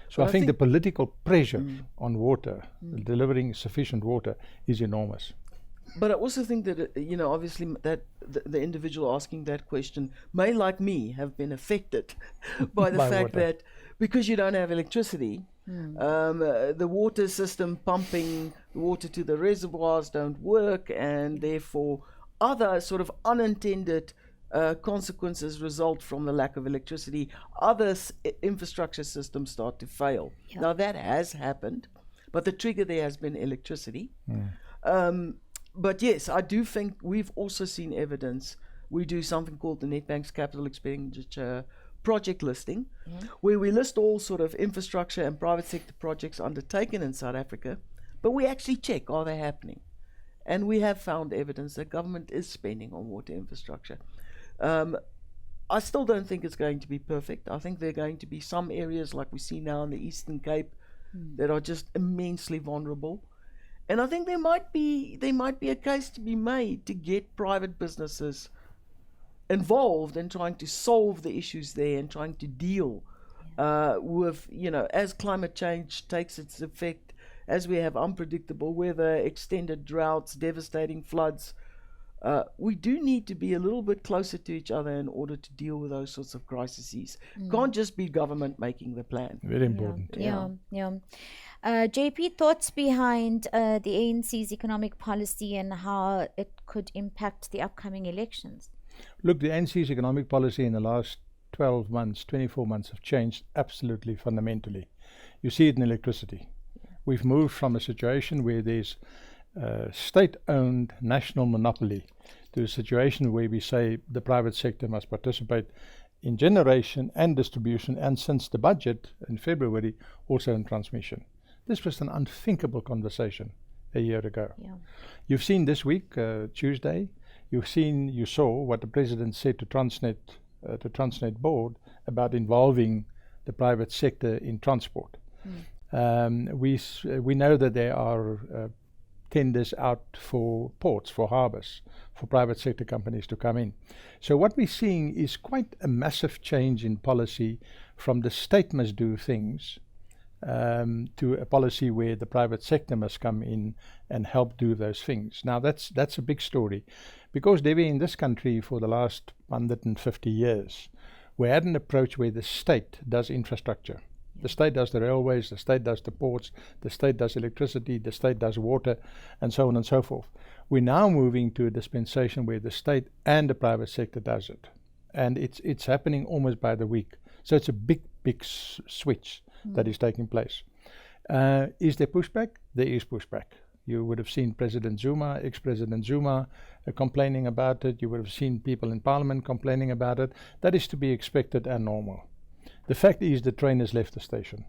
So I think the political pressure on water, delivering sufficient water, is enormous. But I also think that, obviously that the individual asking that question may, like me, have been affected by the fact water. that because you don't have electricity, the water system pumping water to the reservoirs don't work, and therefore other sort of unintended consequences result from the lack of electricity. Other infrastructure systems start to fail. Yeah. Now that has happened, but the trigger there has been electricity. But yes, I do think we've also seen evidence. We do something called the Nedbank's capital expenditure project listing, where we list all sort of infrastructure and private sector projects undertaken in South Africa, but we actually check, are they happening? And we have found evidence that government is spending on water infrastructure. I still don't think it's going to be perfect. I think there are going to be some areas like we see now in the Eastern Cape that are just immensely vulnerable. And I think there might be a case to be made to get private businesses involved in trying to solve the issues there and trying to deal with, as climate change takes its effect, as we have unpredictable weather, extended droughts, devastating floods. We do need to be a little bit closer to each other in order to deal with those sorts of crises. Can't just be government making the plan. Very important. Yeah. JP, thoughts behind the ANC's economic policy and how it could impact the upcoming elections? Look, the ANC's economic policy in the last 12 months, 24 months have changed absolutely fundamentally. You see it in electricity. We've moved from a situation where there's state-owned national monopoly to a situation where we say the private sector must participate in generation and distribution, and since the budget in February, also in transmission. This was an unthinkable conversation a year ago. Yeah. You've seen this week, Tuesday, you saw what the president said to Transnet board about involving the private sector in transport. We know that there are tenders out for ports, for harbours, for private sector companies to come in. So what we're seeing is quite a massive change in policy from the state must do things to a policy where the private sector must come in and help do those things. Now that's a big story, because Devi, in this country for the last 150 years, we had an approach where the state does infrastructure. The state does the railways, the state does the ports, the state does electricity, the state does water, and so on and so forth. We're now moving to a dispensation where the state and the private sector does it. And it's happening almost by the week. So it's a big switch that is taking place. Is there pushback? There is pushback. You would have seen President Zuma, ex-President Zuma, complaining about it. You would have seen people in Parliament complaining about it. That is to be expected and normal. The fact is the train has left the station.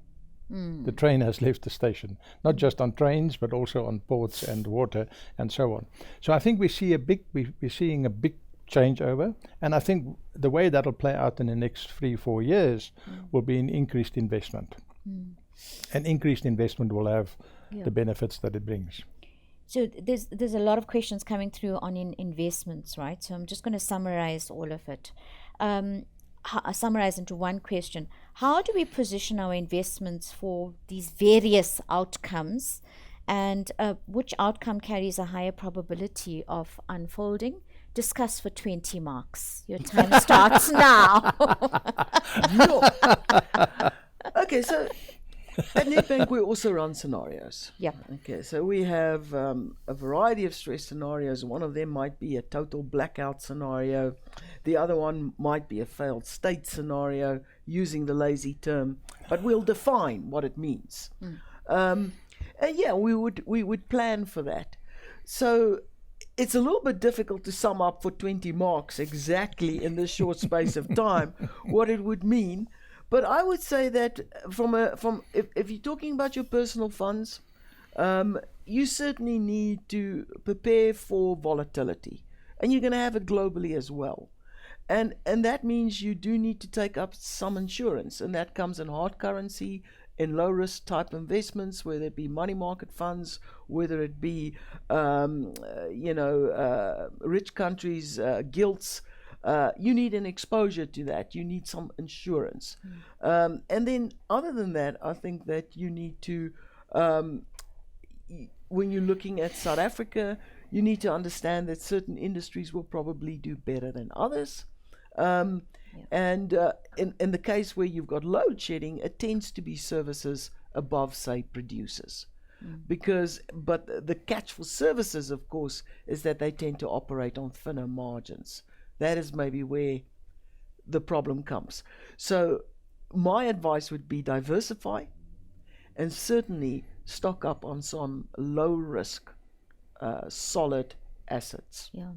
The train has left the station, not just on trains, but also on ports and water and so on. So I think we're seeing a big changeover, and I think the way that'll play out in the next 3-4 years will be an increased investment. And increased investment will have the benefits that it brings. So there's a lot of questions coming through on investments, right? So I'm just going to summarize all of it. Summarize into one question. How do we position our investments for these various outcomes, and which outcome carries a higher probability of unfolding? Discuss for 20 marks. Your time starts now. Okay, so at Nedbank we also run scenarios. Yep. Okay, so we have a variety of stress scenarios. One of them might be a total blackout scenario. The other one might be a failed state scenario, using the lazy term, but we'll define what it means. And yeah, we would plan for that. So it's a little bit difficult to sum up for 20 marks exactly in this short space of time what it would mean. But I would say that if you're talking about your personal funds, you certainly need to prepare for volatility, and you're going to have it globally as well. And that means you do need to take up some insurance, and that comes in hard currency, in low risk type investments, whether it be money market funds, whether it be rich countries, gilts. You need an exposure to that. You need some insurance. And then other than that, I think that you need to, when you're looking at South Africa, you need to understand that certain industries will probably do better than others. And in the case where you've got load shedding, it tends to be services above, say, producers. But the catch for services, of course, is that they tend to operate on thinner margins. That is maybe where the problem comes. So my advice would be diversify, and certainly stock up on some low risk, solid assets. Yeah.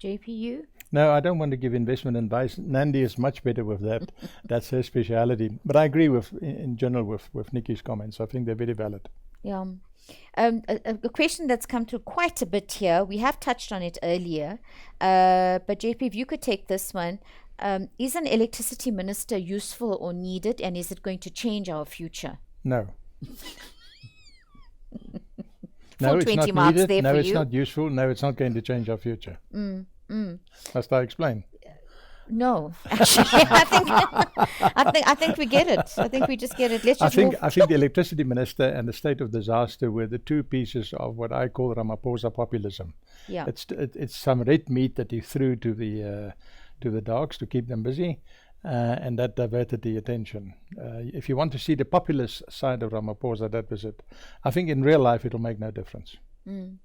JPU? No, I don't want to give investment advice. Nandi is much better with that. That's her speciality. But I agree in general with Nicky's comments. I think they're very valid. Yeah. A question that's come through quite a bit here. We have touched on it earlier. But JP, if you could take this one. Is an electricity minister useful or needed, and is it going to change our future? No. No, it's not needed. No, it's not useful. No, it's not going to change our future. Must I explain? No, actually, I think we get it. I think we just get it. I think the electricity minister and the state of disaster were the two pieces of what I call Ramaphosa populism. Yeah, it's some red meat that he threw to the dogs to keep them busy, and that diverted the attention. If you want to see the populist side of Ramaphosa, that was it. I think in real life it'll make no difference. And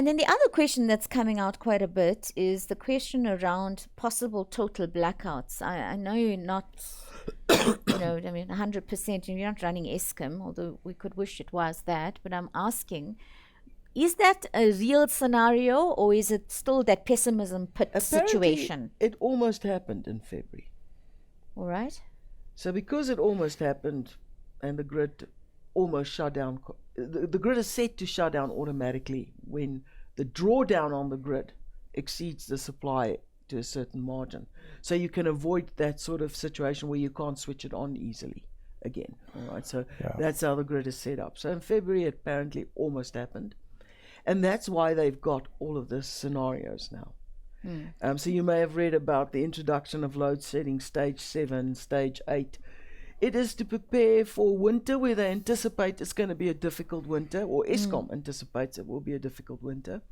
then the other question that's coming out quite a bit is the question around possible total blackouts. I know you're not, 100%, you're not running Eskom, although we could wish it was that, but I'm asking, is that a real scenario, or is it still that pessimism pit situation? It almost happened in February. All right. So because it almost happened and the grid almost shut down, the grid is set to shut down automatically when the drawdown on the grid exceeds the supply to a certain margin. So you can avoid that sort of situation where you can't switch it on easily again. All right. So that's how the grid is set up. So in February, it apparently almost happened. And that's why they've got all of these scenarios now. So you may have read about the introduction of load shedding stage 7, stage 8. It is to prepare for winter where they anticipate it's going to be a difficult winter, or Eskom anticipates it will be a difficult winter.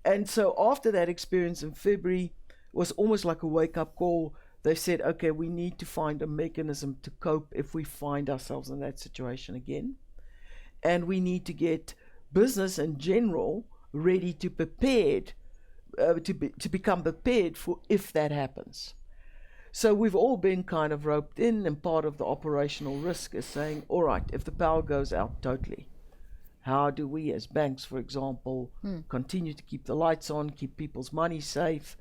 And so after that experience in February was almost like a wake-up call. They said, okay, we need to find a mechanism to cope if we find ourselves in that situation again. And we need to get business in general ready to prepared, to become prepared for if that happens. So we've all been kind of roped in, and part of the operational risk is saying, all right, if the power goes out totally, how do we as banks, for example, continue to keep the lights on, keep people's money safe,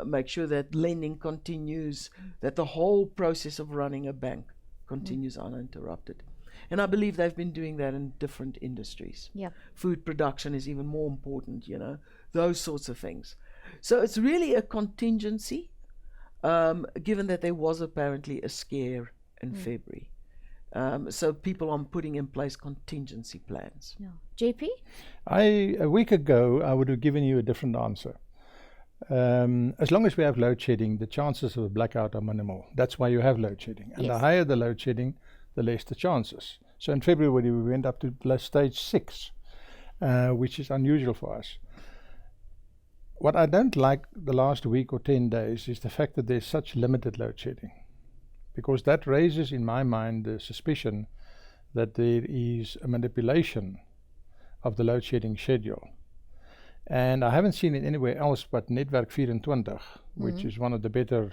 make sure that lending continues, that the whole process of running a bank continues uninterrupted. And I believe they've been doing that in different industries. Yeah. Food production is even more important, those sorts of things. So it's really a contingency. Given that there was apparently a scare in February. So people are putting in place contingency plans. Yeah. JP? A week ago, I would have given you a different answer. As long as we have load shedding, the chances of a blackout are minimal. That's why you have load shedding. And the higher the load shedding, the less the chances. So in February, we went up to stage 6, which is unusual for us. What I don't like the last week or 10 days is the fact that there's such limited load shedding, because that raises in my mind the suspicion that there is a manipulation of the load shedding schedule. And I haven't seen it anywhere else but Netwerk 24, which is one of the better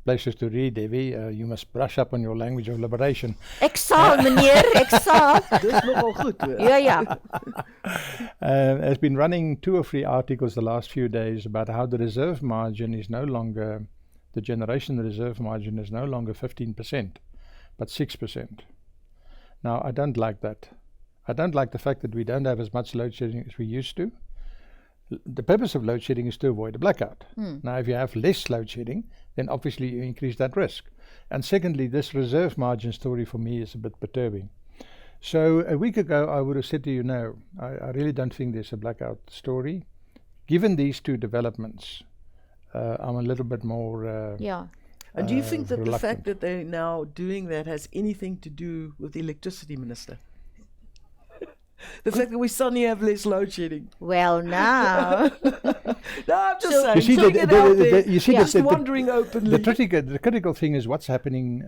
places to read, Devi. You must brush up on your language of liberation. Ek sal, meneer, ek sal. Dis nogal goed, hoor. Ja. Has been running 2 or 3 articles the last few days about how the reserve margin is no longer, the generation reserve margin is no longer 15%, but 6%. Now, I don't like that. I don't like the fact that we don't have as much load shedding as we used to. The purpose of load shedding is to avoid a blackout. Now, if you have less load shedding, then obviously you increase that risk. And secondly, this reserve margin story for me is a bit perturbing. So a week ago, I would have said to you, no, I really don't think there's a blackout story. Given these two developments, I'm a little bit more And do you think that reluctant. the fact that they're now doing that has anything to do with the electricity minister? The fact that we suddenly have less load shedding. Well, now. No, I'm just So- saying. You see, putting it out there, you see just the wondering openly. the critical thing is what's happening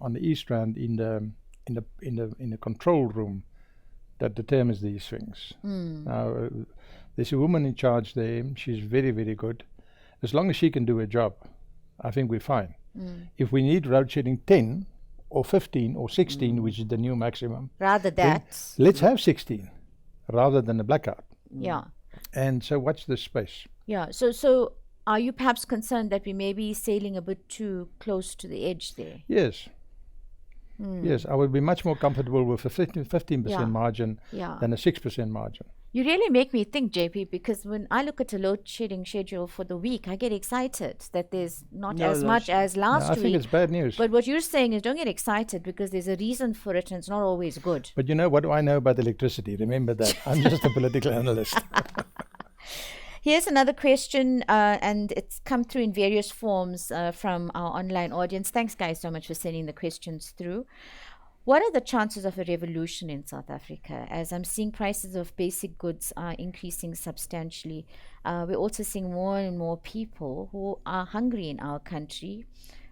on the East Rand in the control room that determines these things. Now, there's a woman in charge there. She's very, very good. As long as she can do her job, I think we're fine. If we need road shedding 10 or 15 or 16, which is the new maximum, Rather then that. let's have 16 rather than a blackout. Yeah. And so watch this space. Yeah. So are you perhaps concerned that we may be sailing a bit too close to the edge there? Yes. Yes, I would be much more comfortable with a 15% Yeah. margin Yeah. than a 6% margin. You really make me think, JP, because when I look at a load shedding schedule for the week, I get excited that there's not No as load much shedding. as No, last I think week. it's bad news. But what you're saying is don't get excited because there's a reason for it and it's not always good. But you know, what do I know about electricity? Remember that. I'm just a political analyst. Here's another question, and it's come through in various forms from our online audience. Thanks, guys, so much for sending the questions through. What are the chances of a revolution in South Africa? As I'm seeing prices of basic goods are increasing substantially, we're also seeing more and more people who are hungry in our country.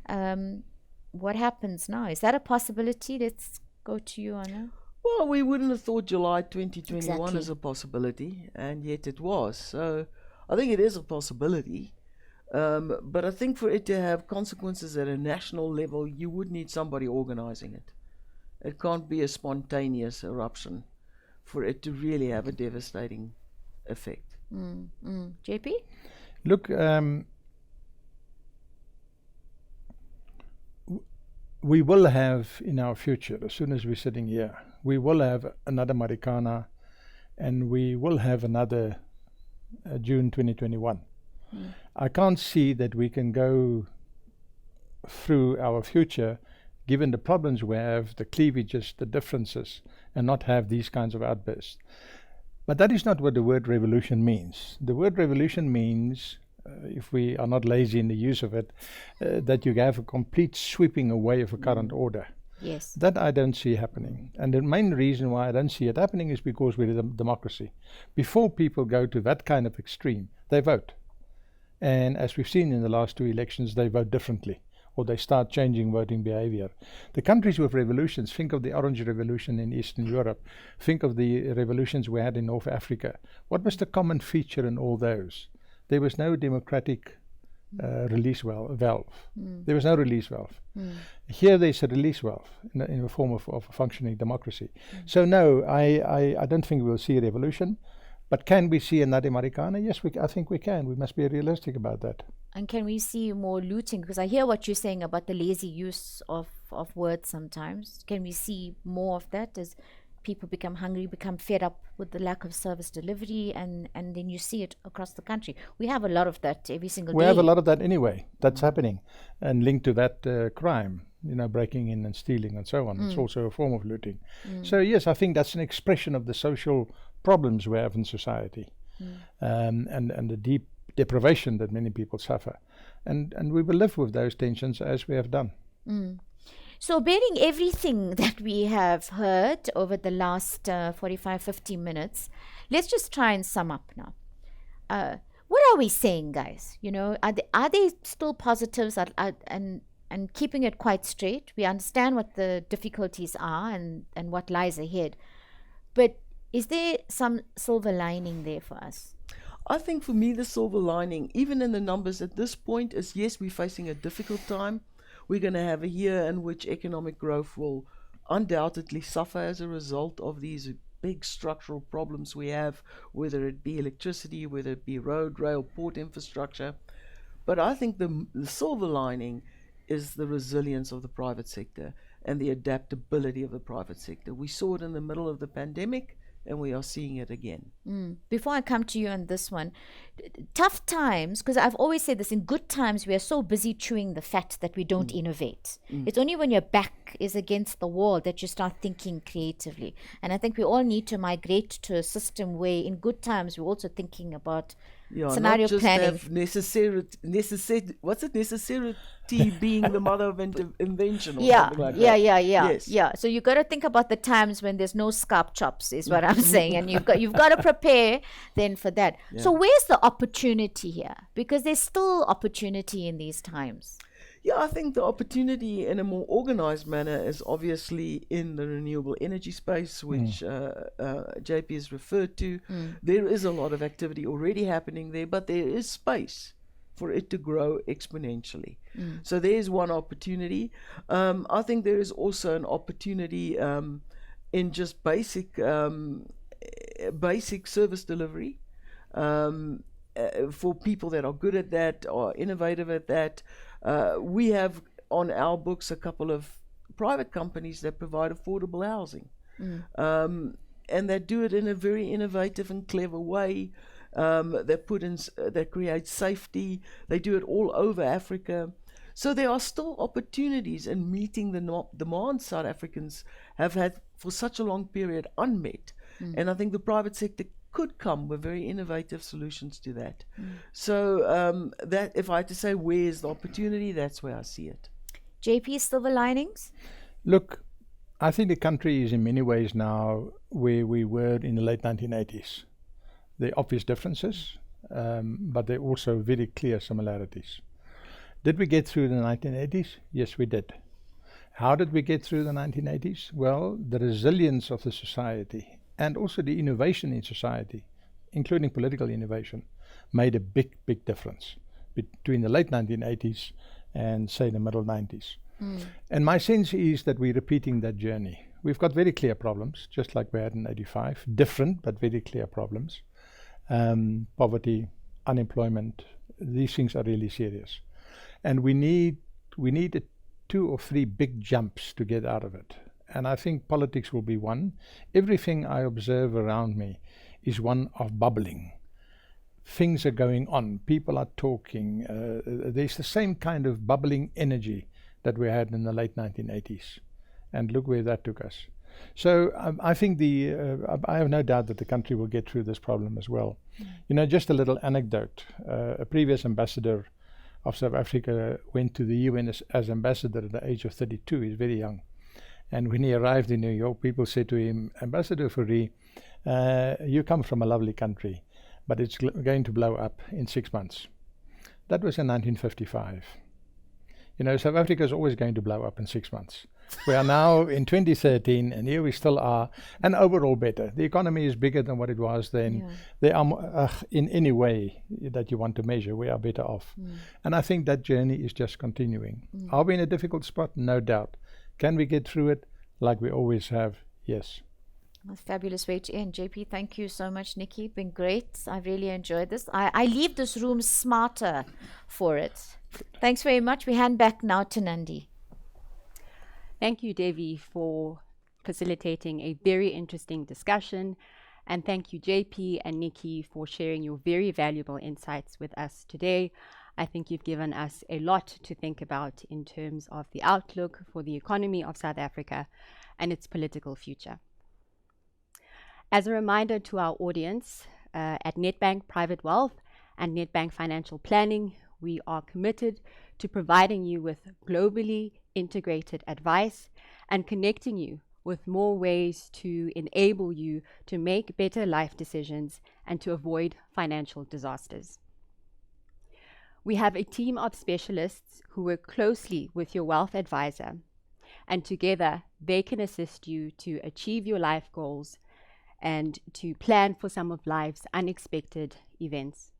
What happens now? Is that a possibility? Let's go to you, Anna. Well, we wouldn't have thought July 2021 Exactly. is a possibility, and yet it was. So I think it is a possibility. But I think for it to have consequences at a national level, you would need somebody organizing it. It can't be a spontaneous eruption for it to really have a devastating effect. JP? Look, we will have in our future, as soon as we're sitting here, we will have another Marikana and we will have another June 2021. I can't see that we can go through our future, given the problems we have, the cleavages, the differences, and not have these kinds of outbursts. But that is not what the word revolution means. The word revolution means, if we are not lazy in the use of it, that you have a complete sweeping away of a current order. Yes. That I don't see happening. And the main reason why I don't see it happening is because we're a democracy. Before people go to that kind of extreme, they vote. And as we've seen in the last two elections, they vote differently, or they start changing voting behavior. The countries with revolutions, think of the Orange Revolution in Eastern Europe, think of the revolutions we had in North Africa. What was the common feature in all those? There was no democratic release valve. There was no release valve. Here there's a release valve in the form of a functioning democracy. So no, I don't think we'll see a revolution. But can we see another Marikana? Yes, I think we can. We must be realistic about that. And can we see more looting? Because I hear what you're saying about the lazy use of words sometimes. Can we see more of that as people become hungry, become fed up with the lack of service delivery, and then you see it across the country? We have a lot of that every single day. We have a lot of that anyway. That's happening. And linked to that crime, breaking in and stealing and so on. It's also a form of looting. So yes, I think that's an expression of the social problems we have in society, and the deep deprivation that many people suffer, and we will live with those tensions as we have done. So bearing everything that we have heard over the last 45-50 minutes, let's just try and sum up now. What are we saying, guys? Are they still positives and keeping it quite straight? We understand what the difficulties are and what lies ahead, but is there some silver lining there for us? I think for me the silver lining, even in the numbers at this point, is yes, we're facing a difficult time. We're going to have a year in which economic growth will undoubtedly suffer as a result of these big structural problems we have, whether it be electricity, whether it be road, rail, port infrastructure. But I think the silver lining is the resilience of the private sector and the adaptability of the private sector. We saw it in the middle of the pandemic, and we are seeing it again. Before I come to you on this one, tough times, because I've always said this, in good times we are so busy chewing the fat that we don't innovate. It's only when your back is against the wall that you start thinking creatively. And I think we all need to migrate to a system where in good times we're also thinking about scenario not just planning. Have necessarity being the mother of invention or something like that. Yes. Yeah. So you got to think about the times when there's no scarp chops, is what I'm saying, and you've got to prepare then for that. Yeah. So where's the opportunity here? Because there's still opportunity in these times. Yeah, I think the opportunity in a more organized manner is obviously in the renewable energy space, which JP has referred to. There is a lot of activity already happening there, but there is space for it to grow exponentially. So there's one opportunity. I think there is also an opportunity in just basic service delivery for people that are good at that or innovative at that. We have on our books a couple of private companies that provide affordable housing, and that do it in a very innovative and clever way. That create safety. They do it all over Africa. So there are still opportunities in meeting the demand South Africans have had for such a long period unmet. And I think the private sector could come with very innovative solutions to that. So that, if I had to say where's the opportunity, that's where I see it. JP, silver linings? Look, I think the country is in many ways now where we were in the late 1980s. There are obvious differences, but there are also very clear similarities. Did we get through the 1980s? Yes, we did. How did we get through the 1980s? Well, the resilience of the society and also the innovation in society, including political innovation, made a big, big difference between the late 1980s and, say, the middle 90s. And my sense is that we're repeating that journey. We've got very clear problems, just like we had in 85, different but very clear problems. Poverty, unemployment, these things are really serious. And we need 2 or 3 big jumps to get out of it. And I think politics will be one. Everything I observe around me is one of bubbling. Things are going on. People are talking. There's the same kind of bubbling energy that we had in the late 1980s. And look where that took us. So I think I have no doubt that the country will get through this problem as well. You know, just a little anecdote. A previous ambassador of South Africa went to the UN as ambassador at the age of 32. He's very young. And when he arrived in New York, people said to him, Ambassador Fourie, you come from a lovely country, but it's going to blow up in 6 months. That was in 1955. You know, South Africa is always going to blow up in 6 months. We are now in 2013, and here we still are, and overall better. The economy is bigger than what it was then. Yeah. They are, in any way that you want to measure, we are better off. And I think that journey is just continuing. Are we in a difficult spot? No doubt. Can we get through it like we always have? Yes. A fabulous way to end. JP, thank you so much. Nicky, been great. I really enjoyed this. I leave this room smarter for it. Thanks very much. We hand back now to Nandi. Thank you, Devi, for facilitating a very interesting discussion. And thank you, JP and Nicky, for sharing your very valuable insights with us today. I think you've given us a lot to think about in terms of the outlook for the economy of South Africa and its political future. As a reminder to our audience, at Nedbank Private Wealth and Nedbank Financial Planning, we are committed to providing you with globally integrated advice and connecting you with more ways to enable you to make better life decisions and to avoid financial disasters. We have a team of specialists who work closely with your wealth advisor, and together they can assist you to achieve your life goals and to plan for some of life's unexpected events.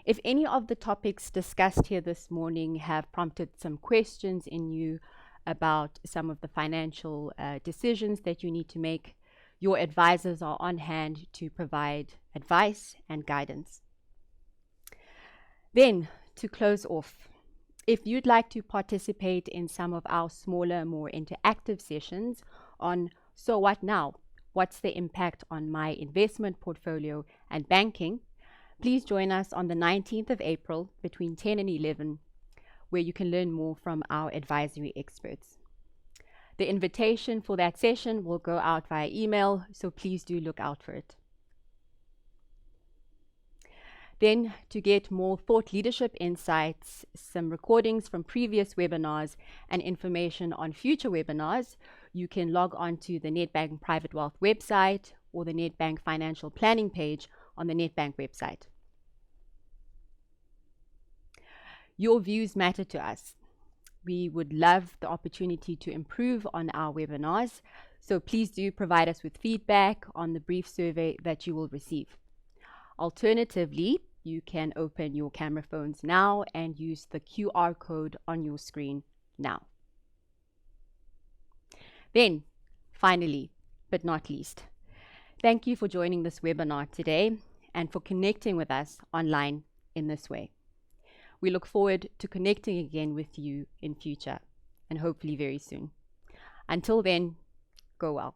If any of the topics discussed here this morning have prompted some questions in you about some of the financial decisions that you need to make, your advisors are on hand to provide advice and guidance. Then, to close off, If you'd like to participate in some of our smaller, more interactive sessions on So What Now? What's the impact on my investment portfolio and banking? Please join us on the 19th of April between 10 and 11, where you can learn more from our advisory experts. The invitation for that session will go out via email, so please do look out for it. Then, to get more thought leadership insights, some recordings from previous webinars, and information on future webinars, you can log on to the Nedbank Private Wealth website or the Nedbank Financial Planning page on the Nedbank website. Your views matter to us. We would love the opportunity to improve on our webinars, so please do provide us with feedback on the brief survey that you will receive. Alternatively, you can open your camera phones now and use the QR code on your screen now. Then, finally, but not least, thank you for joining this webinar today and for connecting with us online in this way. We look forward to connecting again with you in future, and hopefully very soon. Until then, go well.